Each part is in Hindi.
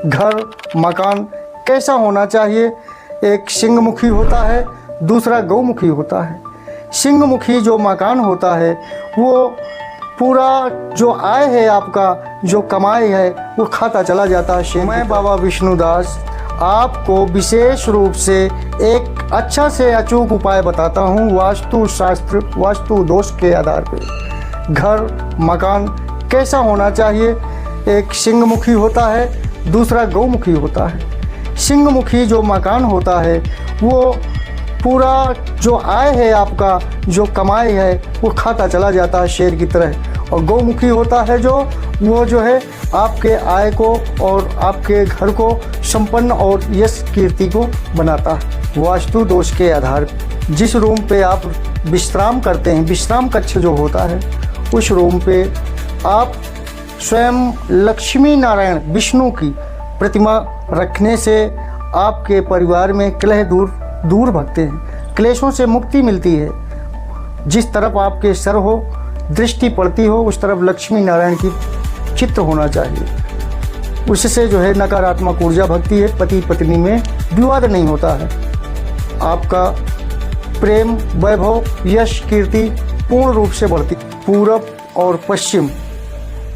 घर मकान कैसा होना चाहिए। एक सिंहमुखी होता है, दूसरा गौमुखी होता है। सिंहमुखी जो मकान होता है वो पूरा जो आय है आपका, जो कमाई है वो खाता चला जाता है। मैं बाबा विष्णुदास आपको विशेष रूप से एक अच्छा से अचूक उपाय बताता हूँ वास्तु शास्त्र, वास्तु दोष के आधार पर। घर मकान कैसा होना चाहिए। एक सिंहमुखी होता है, दूसरा गौमुखी होता है। सिंहमुखी जो मकान होता है वो पूरा जो आय है आपका, जो कमाई है वो खाता चला जाता है शेर की तरह। और गौमुखी होता है वो जो है आपके आय को और आपके घर को संपन्न और यश कीर्ति को बनाता है। वास्तु दोष के आधार पर जिस रूम पे आप विश्राम करते हैं, विश्राम कक्ष जो होता है, उस रूम पे आप स्वयं लक्ष्मी नारायण विष्णु की प्रतिमा रखने से आपके परिवार में कलह दूर भगते हैं, क्लेशों से मुक्ति मिलती है। जिस तरफ आपके सर हो, दृष्टि पड़ती हो, उस तरफ लक्ष्मी नारायण की चित्र होना चाहिए। उससे जो है नकारात्मक ऊर्जा भगती है, पति पत्नी में विवाद नहीं होता है। आपका प्रेम वैभव यश कीर्ति पूर्ण रूप से बढ़ती। पूरब और पश्चिम,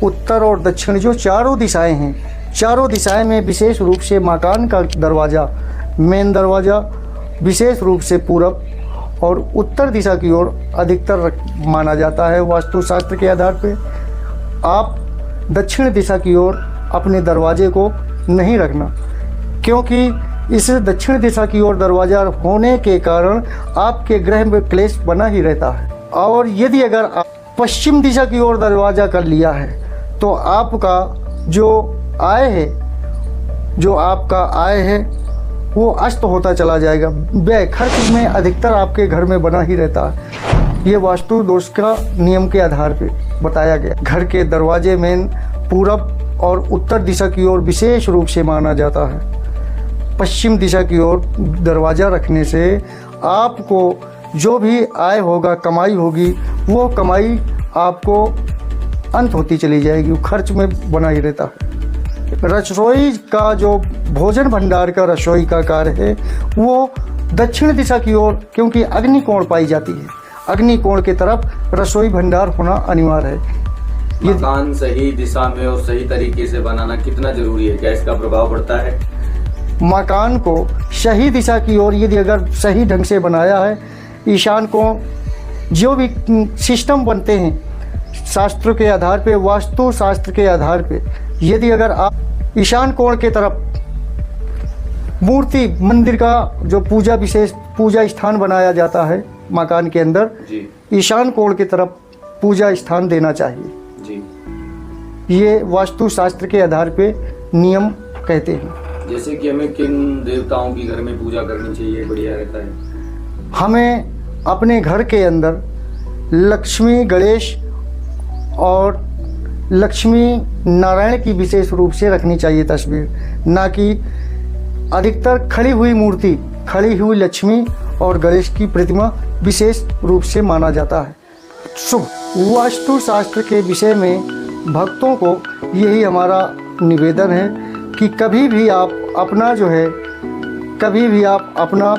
उत्तर और दक्षिण जो चारों दिशाएं हैं, चारों दिशाएं में विशेष रूप से मकान का दरवाज़ा, मेन दरवाज़ा विशेष रूप से पूरब और उत्तर दिशा की ओर अधिकतर माना जाता है वास्तु शास्त्र के आधार पे। आप दक्षिण दिशा की ओर अपने दरवाजे को नहीं रखना, क्योंकि इस दक्षिण दिशा की ओर दरवाज़ा होने के कारण आपके ग्रह में क्लेश बना ही रहता है। और यदि अगर आप पश्चिम दिशा की ओर दरवाज़ा कर लिया है तो आपका जो आय है वो अस्त होता चला जाएगा। व्यय खर्च में अधिकतर आपके घर में बना ही रहता है। ये वास्तु दोष का नियम के आधार पे बताया गया। घर के दरवाजे में पूरब और उत्तर दिशा की ओर विशेष रूप से माना जाता है। पश्चिम दिशा की ओर दरवाज़ा रखने से आपको जो भी आय होगा, कमाई होगी, वो कमाई आपको अंत होती चली जाएगी, खर्च में बना ही रहता है। रसोई का जो भोजन भंडार का रसोई का कार्य है वो दक्षिण दिशा की ओर, क्योंकि अग्नि कोण पाई जाती है, अग्नि कोण की तरफ रसोई भंडार होना अनिवार्य है। मकान सही दिशा में और सही तरीके से बनाना कितना जरूरी है, क्या इसका प्रभाव पड़ता है? मकान को सही दिशा की ओर यदि अगर सही ढंग से बनाया है, ईशान कोण जो भी सिस्टम बनते हैं शास्त्र के आधार पे, वास्तु शास्त्र के आधार पे, यदि अगर आप ईशान कोण के तरफ मूर्ति मंदिर का जो पूजा स्थान बनाया जाता है मकान के अंदर, ईशान कोण की तरफ पूजा स्थान देना चाहिए जी। ये वास्तु शास्त्र के आधार पे नियम कहते हैं। जैसे कि हमें किन देवताओं की घर में पूजा करनी चाहिए बढ़िया रहता है? हमें अपने घर के अंदर लक्ष्मी गणेश और लक्ष्मी नारायण की विशेष रूप से रखनी चाहिए तस्वीर, ना कि अधिकतर खड़ी हुई मूर्ति, खड़ी हुई लक्ष्मी और गणेश की प्रतिमा विशेष रूप से माना जाता है। शुभ वास्तु शास्त्र के विषय में भक्तों को यही हमारा निवेदन है कि कभी भी आप अपना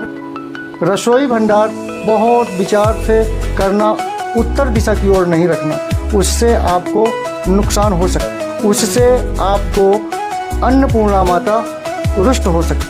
रसोई भंडार बहुत विचार से करना, उत्तर दिशा की ओर नहीं रखना, उससे आपको नुकसान हो सकता है, उससे आपको अन्नपूर्णा माता रुष्ट हो सकती है।